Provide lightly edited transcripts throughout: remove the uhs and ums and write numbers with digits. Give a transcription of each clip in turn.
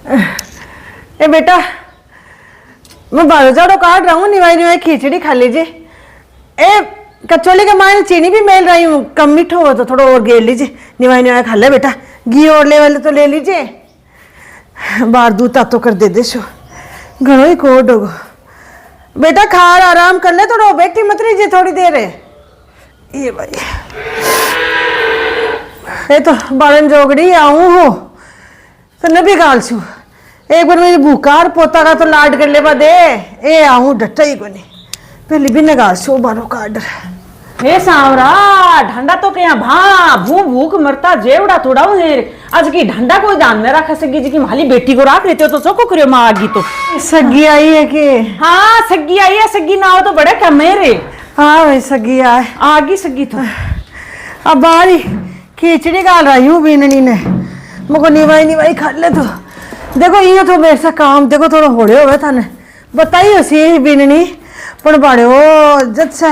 ए बेटा, मैं बारो झाड़ो काट रहा हूँ, निवाई निवाई खिचड़ी खा लीजिए। ए कचौली के मायने चीनी भी मेल रही हूँ, कम मीठा हो तो थोड़ा और गेर लीजिए। निवाई निवाई खा ले बेटा, घी और ले वाले तो ले लीजिए। बाहर दूध तातो कर दे शो, घणो ही कोड होगो। बेटा खार आराम कर ले थोड़ा, बैठी मत रहिए थोड़ी देर है। ये भाई ये तो बारन जोगड़ी आऊँ हो तो न भी गाल छू। एक बार मेरी भूकार पोता का तो लाड कर ले दे, ए आऊँ डटा ही को नहीं। पहले भी नगाल छू बारो का आर्डर। हे सांवरा, ढंडा तो क्या भा भू भूख मरता जेवड़ा थोड़ा है। आज की ढंडा कोई ध्यान में रखा सगी जी की माली बेटी को राख लेते हो तो चौको करियो माँ आगी तो। सगी आई है कि? हाँ सगी आई है, सगी ना हो तो बड़ा क्या मेरे। हाँ भाई सगी आए, आगी सगी तो। अब बारी खिचड़ी गाल रही हूँ बीननी ने, मुझको निवाई निवाई खा ले तो। देखो ये तो मेरे से काम देखो थोड़ा होड़े हुए था ने बताइए सी बीननी पर बड़े हो जब से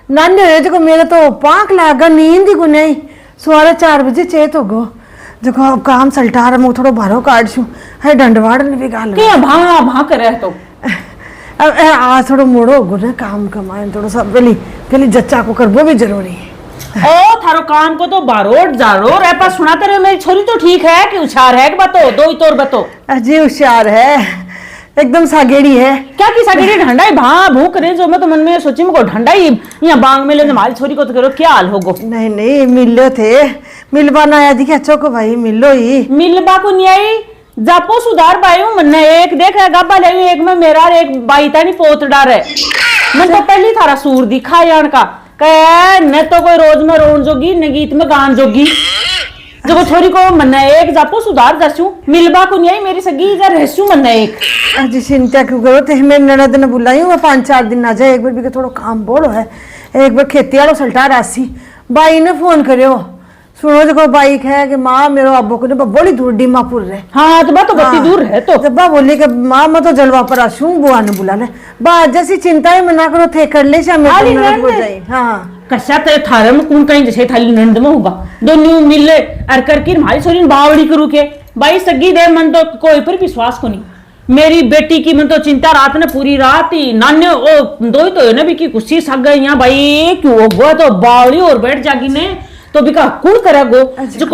नाने हुए देखो मेरे तो पाँक लागा नींद ही को नहीं। 4:15 बजे चेत हो गो। देखो अब काम सल्टा रहा मुँह थोड़ा बारो काट छू है डंडवाड़ ने भी गाल क्या भा भा करे तो। अब आज थोड़ा मोड़ो होगो ना काम कमाए थोड़ा सा पहली जच्चा को करबो भी जरूरी है। ओ थारो काम को तो बारोट जारो रे पास सुनाते रहे। मेरी छोरी तो ठीक है कि होशियार है कि बतो दो ही तोर बतो। अजी होशियार है, एकदम सागेड़ी है। क्या की सागेड़ी ढंडा ही भा भूख रहे जो मैं तो मन में सोची मुझको ढंडा ही यहाँ बांग में ले हमारी छोरी को तो करो क्या हाल होगो। नहीं नहीं मिलो थे, मिलबा ना आया दिखे अच्छो को भाई मिलो ही। मिलबा को नहीं आई जापो सुधार पाई हूँ मन एक देख है गब्बा ले एक में मेरा एक बाईता नहीं पोत डार है। मन तो पहली थारा सूर दिखा यान का कह न तो कोई रोज में रोन जोगी न गीत में गान जोगी। जब छोरी को मन एक जापो सुधार दसू मिलबा को नहीं आई मेरी सगी इधर रहसू मन एक। अजी चिंता क्यों करो थे, मेरी ननद ने बुलाई हूँ 5-4 दिन आ जाए। एक बार भी थोड़ा काम बोलो है, एक बार खेती वालों सल्टा रासी बाई ने फोन करो। सुनो देखो बाइक है कि माँ मेरे अब्बो को बड़ी दूर डीमापुर रहे। हाँ तो तो बत्ती दूर है तो जब बोली कि माँ मैं तो जलवा पर आशू बुआ ने बुला ले बा जैसी चिंता है मना करो थे कर ले शाम में हो जाए। हाँ कशा ते थारे में कौन कहीं जैसे थाली नंद में होगा दोनों मिले अर करके हमारी छोरी बावड़ी करू के भाई सगी दे मन तो कोई पर विश्वास को नहीं। मेरी बेटी की मन तो चिंता रात ने पूरी रात ही नान्य ओ दो ही तो है ना भी की कुछ सग गई यहाँ भाई क्यों वो तो बावड़ी और बैठ जागी ने तो भी का कुड़ करेगो जो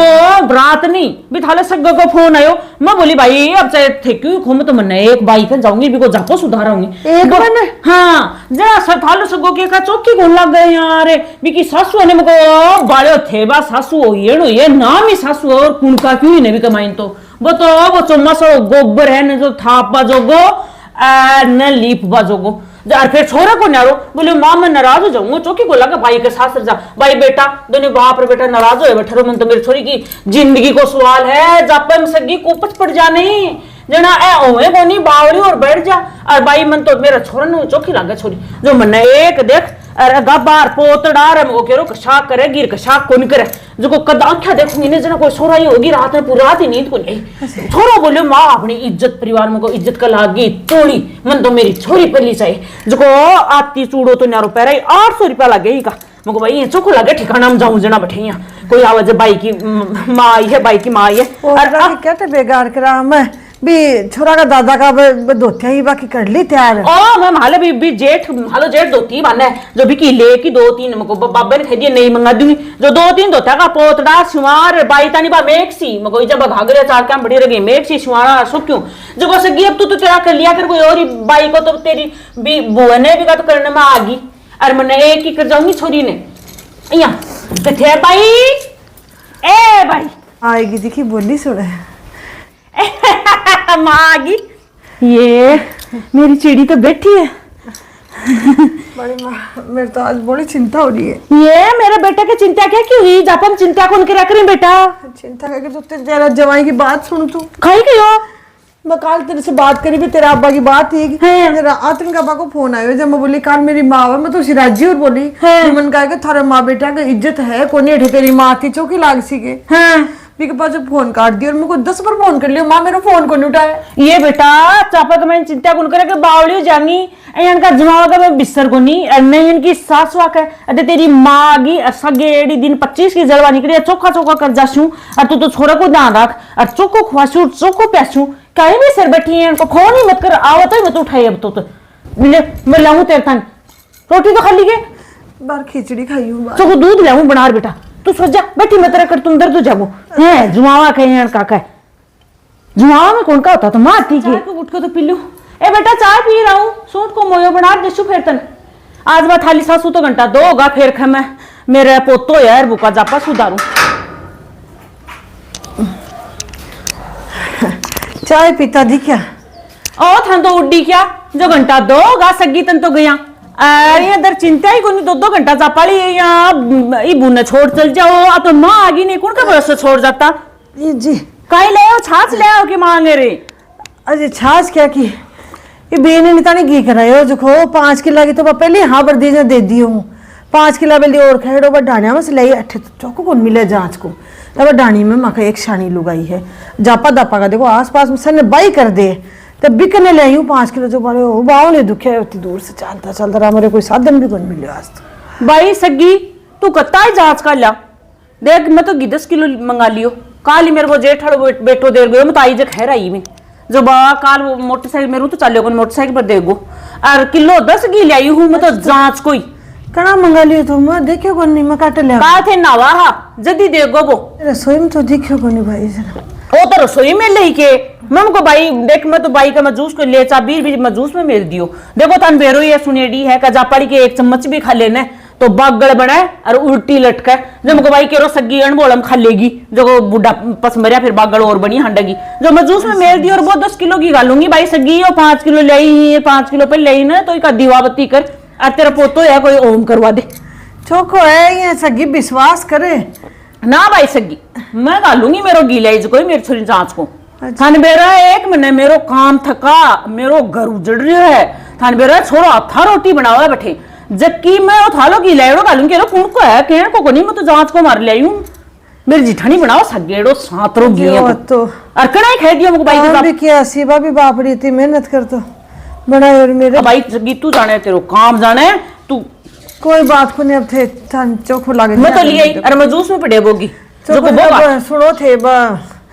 रात नहीं भी थाले सग्गो को फोन आयो। मैं बोली भाई अब चाहे थे क्यों घूम तो मन एक बाइक जाऊंगी भी को जापो सुधारूंगी एक बार। हाँ जरा थाले सग्गो के का चौकी घूम लग गए यार भी की सासू ने मको बाड़ो थे बा सासू हो ये नाम ही सासू और कुण का क्यों नहीं भी कमाइन तो वो चौमासो गोबर है न जो थाप बाजोगो न लीप बाजोगो यार फिर छोरा को नारो बोले माँ मैं नाराज हो जाऊंगा चौकी को लगा भाई के साथ जा भाई बेटा दोनों बाप रे बेटा नाराज हो बैठे मन तो मेरी छोरी की जिंदगी को सवाल है जापे में सगी को उपज पड़ जा नहीं जना ए ओए कोनी बावड़ी और बैठ जा और भाई मन तो मेरा छोरा ने चौकी लागे छोरी जो मन एक देख अरे गबार पोतड़ा रे मो केरो कशाक करे गिर कशाक कोन करे जो को कद आंखा देखूंगी ने जना कोई सोरा ही होगी रात में पूरी रात ही नींद को नहीं। छोरो बोले माँ अपनी इज्जत परिवार में को इज्जत का लागी तोड़ी मन तो मेरी छोरी पली चाहिए जो को आती चूड़ो तो नारो पैरा 800 रुपया लगे ही का मको भाई ये चोखो लगे ठिकाना में जाऊं जना बैठे यहाँ कोई आवाज बाई की माँ आई है बाई की माँ आई है और क्या बेगार करा मैं भी छोरा का दादा का धोतिया ही बाकी कर ली तैयार। ओ मैं माले भी जेठ हालो जेठ धोती माने जो भी की ले की 2-3 मको बाबा ने कह दिया नहीं मंगा दूंगी जो 2-3 धोता का पोतड़ा सुमार बाई तानी बा मेक्सी मको जब घाघरे चार काम बड़ी रही मेक्सी सुमारा सो क्यों जो को सगी अब तू तो तेरा कर लिया कर कोई और बाई को तो तेरी भी बुआ ने भी का तो करने में आ गई और मैंने एक ही कर जाऊंगी छोरी ने यहाँ कथे बाई ए बाई आएगी देखी बोली सुने मागी ये मेरी चिड़ी तो बैठी है। बड़ी माँ मेरे तो आज बड़ी चिंता हो रही है। ये मेरे बेटे की चिंता क्या क्यों हुई जापन चिंता कौन के रख रही बेटा चिंता करके तो तेरा जवाई की बात सुन तू खाई गई हो। मैं कल तेरे से बात करी भी तेरा अब्बा की बात थी मेरा आतन का अब्बा को फोन आयो जब मैं बोली कल मेरी माँ मैं तो सिराजी और बोली मन कहा थारा माँ बेटा का इज्जत है कोनी तेरी माँ थी चौकी लाग सी के भी के पास फोन काट दिया और मेरे को 10 बार फोन कर लियो, माँ मेरा फोन को नहीं उठाया। ये बेटा चापा का मैं चिंता कौन करे के बावली हो जानी एन का जमावा का मैं बिस्तर को नहीं अने इनकी सास वाक है अरे तेरी माँ आ गई सगेड़ी दिन 25 की जलवा निकली चोखा चोखा कर जासू और तू तो छोरा को ध्यान रख और चोको खुआसू चोको प्यासू कहीं भी सिर बैठी है इनको फोन ही मत कर आवत ही मत उठाई अब तो ले मैं लाऊं तेरे थान रोटी तो खाली के बार खिचड़ी खाई हूँ चोको दूध लाऊं बना बेटा तू सो जा बैठी मत कर तुम दर्द हो जाओ है जुआवा कहीं काका है जुआवा में कौन का होता तो माँ आती की उठ के तो पी लू ए बेटा चाय पी रहा हूँ सूट को मोयो बना देसू फिर तन आज बात थाली सासू तो घंटा दो होगा फिर खे मैं मेरे पोतो यार बुका जापा सुधारू चाय पीता दिखा ओ थन तो उड्डी क्या जो घंटा दो होगा सगी तन तो गया अरे इधर चिंता ही कोनी 2-2 घंटा जापाली यहाँ ये बुने छोड़ चल जाओ अब तो माँ आगी नहीं कौन का भरोसा छोड़ जाता जी कहीं ले आओ छाछ ले आओ के मांगे रे अजय छाछ क्या की ये बेने निता ने घी करायो जो खो 5 किलो की तो पहले यहाँ पर दे दी हूँ 5 किलो बेली और खेड़ो पर डानिया में से लाई अठे तो चौको कौन मिले जांच को तब डानी में माँ का एक शानी लुगाई है जापा दापा का देखो आस पास में सर बाई कर दे तब बिकने ले आई हूँ 5 किलो जो बड़े हो बाव ने दुखे उतनी दूर से चलता चलता रहा मेरे कोई साधन भी कौन मिले आज तो भाई सगी तू कत्ता है जांच का ला देख मैं तो 10 किलो मंगा लियो काल ही मेरे को जेठ बेटो देर गयो मैं ताई जे खैर आई में जो बा काल वो मोटरसाइकिल मेरू तो चले मोटरसाइकिल पर देगो और किलो 10 की ले आई हूँ मैं तो जांच कोई कड़ा मंगा लियो तो मैं देखियो कौन नहीं मैं काट लिया का थे नवा हा जदी देगो वो रसोई में तो देखियो कौन नहीं भाई जरा वो तो रसोई में ले के मम को भाई देख मैं तो भाई का मैं जूस को ले चा बीर भी मैं जूस में मेल दियो देखो तन बेरो ये सुनेडी है कजापड़ी के 1 चम्मच भी खा लेने तो बागड़ बनाए और उल्टी लटका जो मुझको भाई केरो सगी अणबोलम खा लेगी जो बुढ़ा पस मरिया फिर बागड़ और बनी हंडगी जो मैं जूस में मेल दी और वो 10 किलो की गालूंगी भाई सगी और 5 किलो ले 5 किलो पे ले ना तो एक दीवाबत्ती कर और तेरा पोतो है कोई ओम करवा दे चौको है ये सगी विश्वास करे ना भाई सगी मैं गालूंगी मेरो गीलाई कोई मेरी छोरी जांच को थान बेरा 1 महीने मेरो काम थका मेरो घर उजड़ रहा है थान बेरा छोरो था रोटी बनावा बैठे जबकि मैं वो थालो की लेड़ो गालूं केरो कौन को है कहन को नहीं मैं तो जांच को मार ले हूं मेरी जिठानी बनाओ सगेड़ो सातरो गिए तो और कड़ा ही खा दिया मुझे भाई भी क्या सीबा भी बापड़ी इतनी मेहनत कर तो बड़ा और मेरे भाई सगी तू जाने तेरो काम जाने तू कोई बात को नहीं अब थे थान चोखो लागे मैं तो लिए अरे मैं जूस में पड़ेबोगी जो को बोगा सुनो थे बा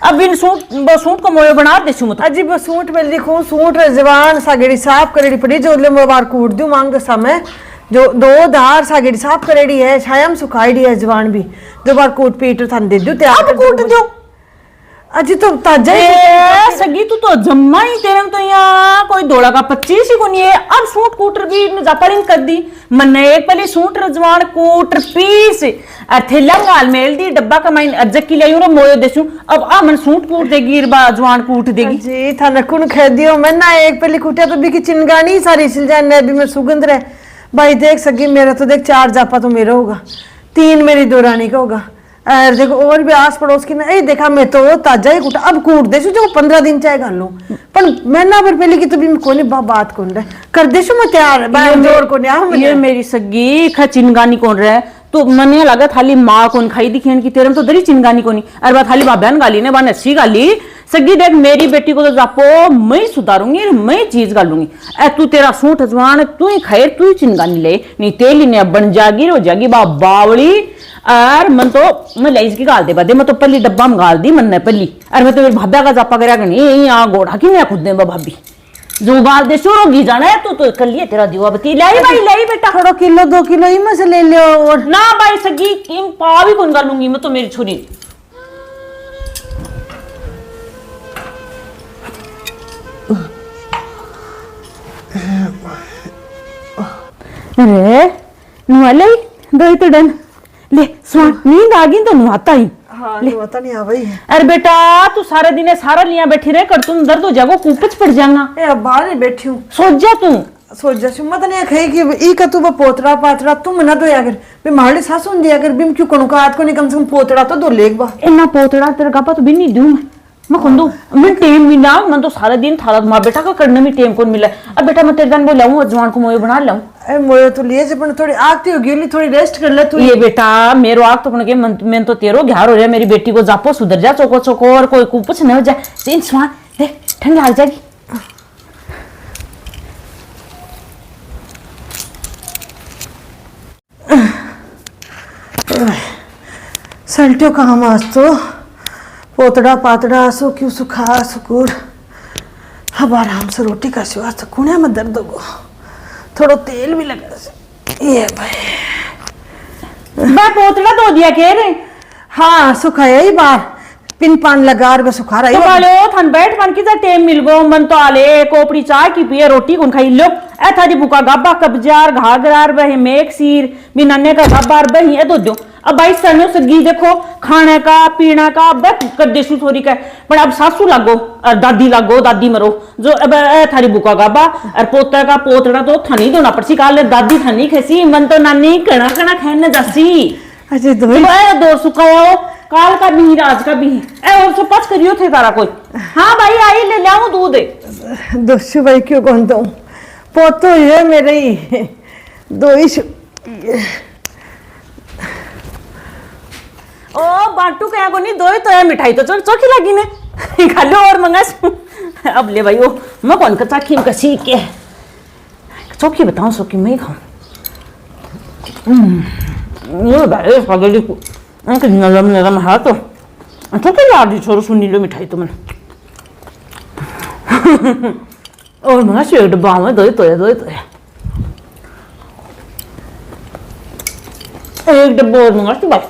अब इन सूट को मोयो बना देसु मत अजी बस सूट में लिखूं सूट जवान सागेड़ी साफ करेड़ी पड़ी जो ले मोबार कूट दूं मांग समय जो 2 धार सागेड़ी साफ करेड़ी है छायम सुखाईडी है जवान भी 2 बार कूट पीट थान दे दूं अब कूट दो अजी तो ताजा ए सगी तू तो जम्मा ही तेरे में तो यहाँ कोई दौड़ा का 25 ही को नहीं है अब सूट कूटर भी जापाड़ी कर दी मन्ने एक पहले सूट रजवान कूटर पीस थैला गाल मेल दी डब्बा का माइन अज्जक की लाई मोयो देसू अब आ मन सूट कूट देगी जवान कूट देगी जी था नकुन खा दियो मैं ना एक पहले कुटिया तो भी की चिनगानी सारी सिल जाए भी मैं सुगंध रहे भाई देख सकी मेरा तो देख 4 जापा तो मेरा होगा 3 मेरी दो रानी का होगा और देखो और भी आस पड़ोस की ना देखा मैं तो ताजा ही कूटा अब कूट देसू जो 15 दिन चाहे गाल लूं पर मैं ना पर पहले की तो भी मैं कोनी बात कौन रहे कर देसू मैं तैयार जोर को नहीं ये मेरी सगी खा चिनगानी कौन रहे तो मने लगा थाली माँ कौन खाई दिखेन की तेरे में तो दरी चिनगानी कोनी अरे बात थाली बाबन गाली ने बान अच्छी गाली सगी देख मेरी बेटी को तो जापो मैं सुधारूंगी मैं चीज गालूंगी ए तू तेरा सूट जवान तू ही खैर तू ही चिनगानी ले नहीं तेली ने बन जागी रो जागी बावली और मन तो मैं लाइज की गाल दे बादे मैं तो पल्ली डब्बा में गाल दी मन ने पल्ली अरे मैं तो मेरे भाभा का जापा करा नहीं यहाँ गोड़ा की मैं खुद दे भाभी जो गाल दे शुरू होगी जाना है तो कर लिए तेरा दीवाबत्ती लाई भाई लाई बेटा थोड़ा किलो 2 किलो ही में से ले लियो और ना भाई सगी किम पा भी कौन गालूंगी मैं तो मेरी छोरी अरे नुआले दो तो डन ले सुन नींद आ गई तो नुआता ही हाँ नुआता नहीं आ भाई अरे बेटा तू सारे दिन सारा लिया बैठी रहे कर तुम दर्द हो जागो कुपच पड़ जाएगा ए अब बाहर ही बैठी हूँ सोच जा तू सोच जा मत नहीं खाई कि ई का तू पोतरा पातरा तुम ना दो अगर बे मारली सासू ने दिया अगर बिम क्यों कनु का हाथ को नहीं कम से कम पोतरा तो दो लेग बा इतना पोतड़ा तेरा गापा तो भी नहीं दूं मैं कौन दूं मैं टेम मिला मैं तो सारा दिन थारा माँ बेटा का करने में टेम कौन मिला अब बेटा मैं तेरे जान बोलाऊं जवान को मोए बना लाऊं ए मोयो तो लिए जे पण थोड़ी आगती होगी ओली थोड़ी रेस्ट कर ले तू। ये बेटा मेरो आग तो के मैं तो तेरो घ्यार हो रहा मेरी बेटी को जापो सुधर जा चोको चोको और कोई कुछ नहीं हो जाए तीन स्वान देख ठंड लग जाएगी। सल्टियो काम आज तो पोतड़ा पातड़ा सो क्यों सुखा सुकूर अब आराम से रोटी का सिवा तो कुने में दर्द हो थोड़ा तेल भी लगा ये भाई मैं पोतड़ा धो दिया कह रहे हाँ सुखाया ही बार पिन पान लगा और सुखा रही तो बोले थन बैठ मन की टाइम मिल गो मन तो आले कोपड़ी चाय की पिए रोटी कौन खाई लो ए थारी बुका गाबा कब्जार घाघरार बहे मेक सीर भी नन्ने का गाबार बही ए दो अब भाई सनो सगी देखो खाने का पीना का बस कर देसू थोड़ी का पर अब सासू लागो और दादी लागो दादी मरो जो अब थारी बुका गाबा और पोता का पोतड़ा तो थनी दोना पड़सी काले दादी थनी खसी मन तो नानी कणा कणा खाने जासी अजय दो सुखाओ काल का भी राज का भी ए और सो पच करियो थे तारा कोई हाँ भाई आई ले लाऊं दूध दोषु भाई क्यों कौन दो पोतो ये मेरे ही दो ही ओ बाटू कया को नहीं दो ही तो है मिठाई तो चोखी लगी ने खा लो और मंगा अब ले भाई ओ मैं कौन का चाखी में कसी के चोखी बताऊं सोखी मैं ही खाऊं ये भाई पगली को उनके नरम नरम हाथ तो चोखी ला दी छोरो सुनी लो मिठाई तो मैंने और मंगा से डब्बा में दो ही तो है एक डब्बा और मंगा से भाई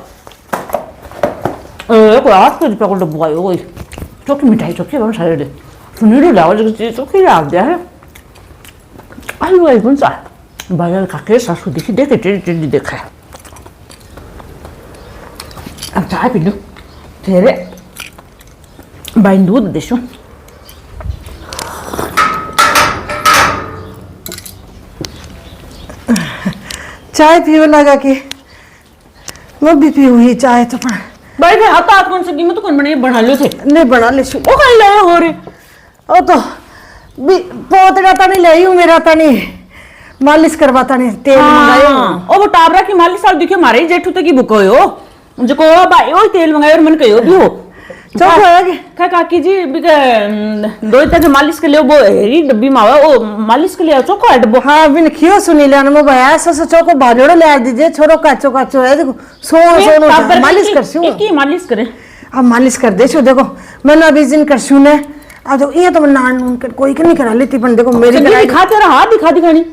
कोई 8 रुपया को डब्बा है कोई चोखी मिठाई चोखी बन सारे दे सुनी लो लाओ जो चोखी ला दिया है आलू आई कौन सा बाजार काके सासू देखी देखे टेढ़ी देखा है अब चाय पी लो तेरे भाई दूध देशो चाय पियो लगा के मैं भी पी हुई चाय तो पर भाई मैं हाथ कौन सकी मैं तो कौन बना लो थे नहीं बना ले ओ कर ले हो रे ओ तो पोतड़ा तो नहीं ले हूँ मेरा तो नहीं मालिश करवाता नहीं तेल मंगायो ओ वो टाबरा की मालिश साल दिखे मारे ही जेठू तक की बुको हो जो को भाई ओ तेल मंगायो और मन कयो भी हो चौक होया के का काकी जी दो तक मालिश के लिए वो हेरी डब्बी मावा ओ मालिश के लिए चोको है डब्बो हाँ बिन खियो सुनी लेना मैं भैया सो चौको बाजोड़ो ले दीजिए छोरो काचो काचो है देखो सोनो मालिश करसू की मालिश करे अब मालिश कर दे छो देखो मैंने अभी दिन करसू ने अब तो ये तो नान नून कर कोई नहीं करा लेती पर देखो मेरी दिखा तेरा हाथ दिखा दिखानी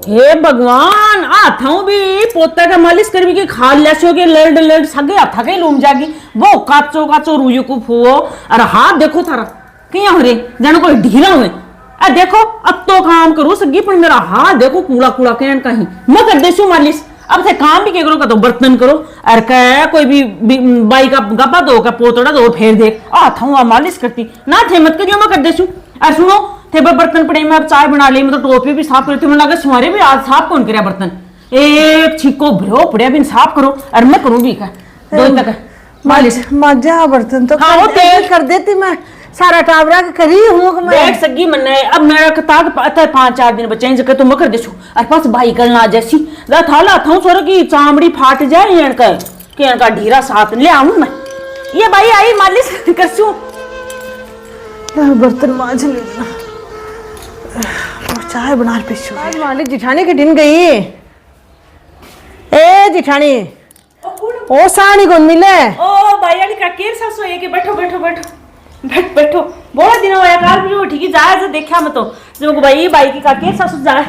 हे भगवान हाथों भी पोता का मालिश करबी के खा लेसो के लड़ सगे हाथा के लूम जागी वो काचो काचो रुयो को फुओ और हाथ देखो थारा किया हो रे जानो कोई ढीला हुए आ देखो अब तो काम करो सगी पर मेरा हाथ देखो कूड़ा कूड़ा कहन कहीं मैं कर देसू मालिश अब थे काम भी करो का तो बर्तन करो और कह कोई भी बाई का गप्पा दो का पोतड़ा दो फेर देख हाथों मालिश करती ना थे मत करियो मैं कर देसू और सुनो थे बर्तन पड़े मैं अब चाय बना ली मतलब टोपी भी साफ करती मुझे लगा सुमारे भी आज साफ कौन करे बर्तन एक छिको भरो पड़े भी साफ करो और मैं करूँ भी का दो तक मालिश मजा बर्तन तो हाँ, वो तेल कर देती मैं सारा टाबरा के करी हूँ मैं देख सगी मन अब मेरा कताक पता है 5-4 दिन बचे जगह तो मैं कर देसू और पास भाई करना जैसी थाला था छोरो की चामड़ी फाट जाए इनका ढीरा साथ ले आऊं मैं ये भाई आई मालिश करसू बर्तन मांझ लेना और चाय बना पीछू आज मालिक जिठानी के दिन गई ए जिठानी ओ सानी कौन मिले ओ भाई वाली का केर सासो है के बैठो बैठो बहुत दिन होया काल भी उठी की जाए से देखा मैं तो जो भाई की का केर सासो जाए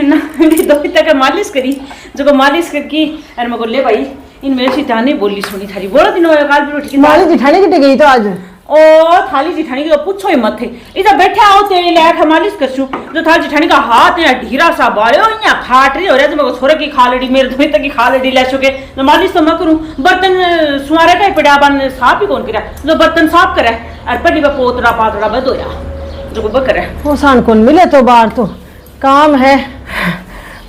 ना दो तक मालिश करी जो मालिश करकी और मैं ले भाई इन मेरे सिटाने बोली सुनी थारी बहुत दिन होया काल भी उठी की मालिक जिठानी के गई तो आज ओ थाली जिठानी की तो पूछो ही मत थे इधर बैठे आओ तेरे ले मालिश करछू जो थाली जिठानी का हाथ या ढीरा सा बायो या फाट रही हो रहा तो मैं छोरे की खा लेडी मेरे धोई तक की खा लेडी ले सके तो मालिश तो मैं करूं बर्तन सुवारे का पड़ा बन साफ ही कौन करा जो बर्तन साफ करे और पड़ी बा पोतरा पातरा बदोया जो बकर है वो सान कौन मिले तो बाहर तो काम है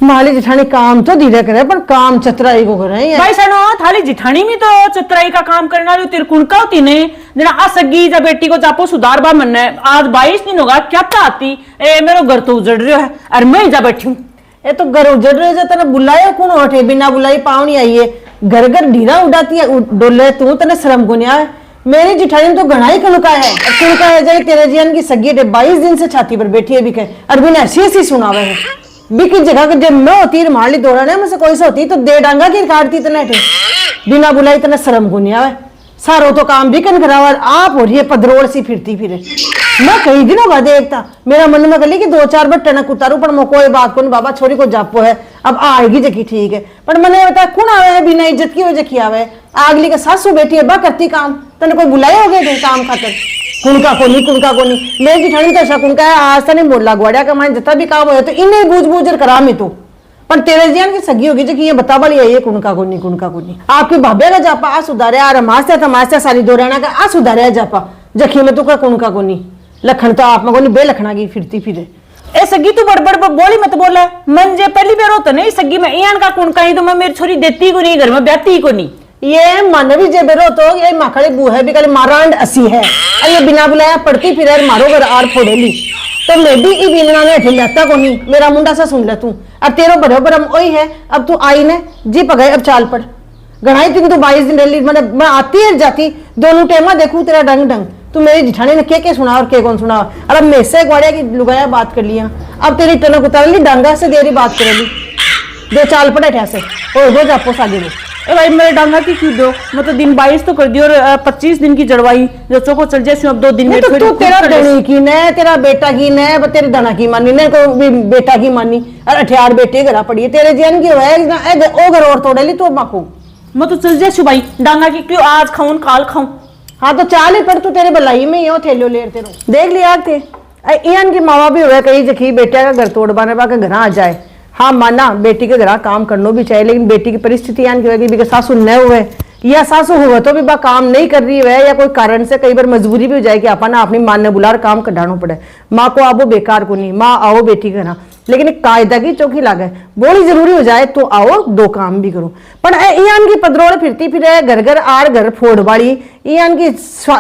माली जिठानी काम तो धीरे करे पर काम चतराई को करे हैं। भाई सनो थाली जिठानी में तो चतराई का काम करने वाली तेरे कुणका होती ने जना असगी जा बेटी को जापो सुधार बा मन है। आज 22 दिन होगा क्या आती ए मेरो घर तो उजड़ रहा है और मैं जा बैठी हूँ। ये तो घर उजड़ रहे तेने बुलाया कौन उठे बिना बुलाई पावनी आई है घर घर ढीरा उड़ाती है डोले तू तेने शर्म को नहीं आए। मेरी जिठानी तो घना ही कुणका है जाए तेरे जीवन की सगी 22 दिन से छाती पर बैठी है भी कहे अरबी ने ऐसी ऐसी सुनावे है भी की जगह जब मैं होती मार ली दौड़ा ने मुझसे कोई से होती तो दे डांगा की काटती तने बिना बुलाई तने शर्म को नहीं आवे। सारो तो काम भी कन करावा आप हो रही है पधरोड़ सी फिरती फिरे। मैं कई दिनों बाद देखता मेरा मन में गली कि 2-4 बार टनक उतारू पर मैं कोई बात को बाबा छोरी को जापो है अब आएगी जकी ठीक है पर मैंने बताया कौन आवे है बिना इज्जत की वजह की आवे आगली का सासू बेटी है बा करती काम तने कोई बुलाए हो गए काम खातर कुणका को नहीं मेरी जिठानी तो ऐसा कुणका है आज तक नहीं बोला गुआड़िया कमाए जितना भी काम हो तो इन्हें बूझ बूझ करा मैं तो पर तेरे जियान की सगी होगी जो कि ये बता बड़ी है ये कुणका को नहीं आपकी भाभे का जापा आ सुधारे आ रमास्ते तमास्ते सारी दो रहना का आ सुधारे जापा जखी में तो का कुणका को नहीं लखन तो आप में बे लखना की फिरती फिरे ए सगी तू बड़बड़ बोली मत बोला मन जे पहली बार होता नहीं सगी में इयान का कुणका ही तो मैं मेरी छोरी देती को नहीं घर में ब्याती को नहीं ये मन भी जे बेरो तो ये माखड़े बू है भी कल मारांड असी है और ये बिना बुलाया पड़ती फिर मारो घर आर फोड़ेली तो मैं भी ई बिना ने ठिल जाता को नहीं मेरा मुंडा सा सुन ले तू अब तेरो बराबर हम ओई है अब तू आई ने जी पगए अब चाल पड़ गणाई दिन तो 22 दिन रही मतलब मैं आती है जाती दोनों टेमा देखूं तेरा डंग तू मेरी जिठानी ने के सुना और के कौन सुना और अब मैं से ग्वाड़िया की लुगाया बात कर लिया अब तेरी टनक उतार ली डांगा से देरी बात करेली दे चाल पड़े ठैसे ओ हो जापो सागे में ए भाई मेरे डांगा की क्यों दो मैं तो दिन 22 तो कर दी और 25 दिन की जड़वाई जो चौको चल जाए अब 2 दिन में तो तू तेरा धनी की ने तेरा बेटा की ने तेरे धना की मानी ने को भी बेटा की मानी और 18 बेटे घरा पड़ी है तेरे जन की है ओ घर और तोड़े ली तो माको मैं तो चल जाए भाई डांगा की क्यों आज खाऊं काल खाऊं। हाँ तो चाल ही पड़ तू तेरे भलाई में यो थैलो ले तेरो देख लिया थे इयान की मावा भी हुआ कही जखी बेटा का घर तोड़ बाने बा के घर आ जाए। हाँ माना बेटी के घर काम करना भी चाहिए लेकिन बेटी की परिस्थिति यान की होगी सासू न हुए या सासू हुआ तो भी बा काम नहीं कर रही है या कोई कारण से कई बार मजबूरी भी हो जाए कि अपना अपनी मां ने बुला काम कढ़ाना पड़े माँ को आओ बेकार को नहीं माँ आओ बेटी के घर लेकिन एक कायदा की चौकी लागे बोली जरूरी हो जाए तो आओ 2 काम भी करो पर ईयान की पदरोड़ फिरती फिर घर घर आर घर फोड़ बाड़ी ईयान की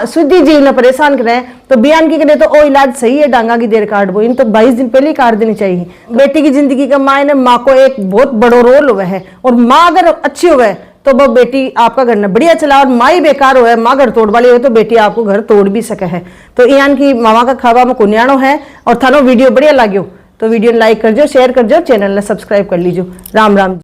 शुद्धि जीव ने परेशान करे तो बयान की करे तो ओ इलाज सही है डांगा की देर काट बो इन तो 22 दिन पहले ही काट देनी चाहिए। बेटी की जिंदगी का मायने माँ को एक बहुत बड़ो रोल हुआ है और माँ अगर अच्छी हुआ तो वो बेटी आपका घर न बढ़िया चला और माँ ही बेकार हुआ है माँ घर तोड़ वाली हो तो बेटी आपको घर तोड़ भी सके है। तो ईयान की मामा का खावा में कुनियाणो है और थानो वीडियो बढ़िया लाग्यो तो वीडियो लाइक कर जो शेयर कर जो चैनल ने सब्सक्राइब कर लीजिए। राम राम।